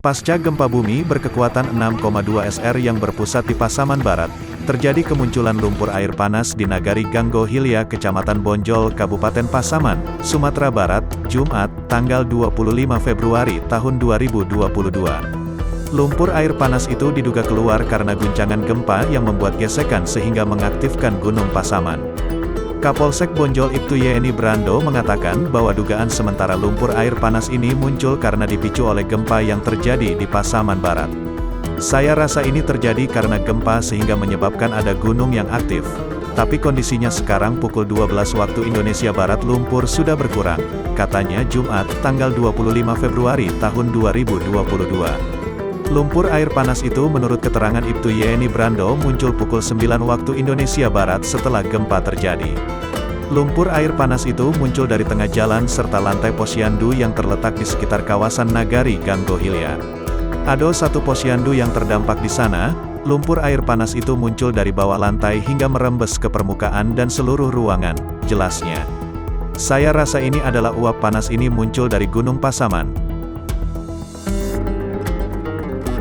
Pasca gempa bumi berkekuatan 6,2 SR yang berpusat di Pasaman Barat, terjadi kemunculan lumpur air panas di Nagari Ganggo Hilia, Kecamatan Bonjol, Kabupaten Pasaman, Sumatera Barat, Jumat, tanggal 25 Februari tahun 2022. Lumpur air panas itu diduga keluar karena guncangan gempa yang membuat gesekan sehingga mengaktifkan Gunung Pasaman. Kapolsek Bonjol Ibtu Yeni Brando mengatakan bahwa dugaan sementara lumpur air panas ini muncul karena dipicu oleh gempa yang terjadi di Pasaman Barat. Saya rasa ini terjadi karena gempa sehingga menyebabkan ada gunung yang aktif. Tapi kondisinya sekarang pukul 12 waktu Indonesia Barat lumpur sudah berkurang, katanya Jumat, tanggal 25 Februari tahun 2022. Lumpur air panas itu menurut keterangan Ibtu Yeni Brando muncul pukul 9 waktu Indonesia Barat setelah gempa terjadi. Lumpur air panas itu muncul dari tengah jalan serta lantai posyandu yang terletak di sekitar kawasan Nagari Ganggo Hilia. Ada satu posyandu yang terdampak di sana. Lumpur air panas itu muncul dari bawah lantai hingga merembes ke permukaan dan seluruh ruangan, jelasnya. Saya rasa ini adalah uap panas ini muncul dari Gunung Pasaman.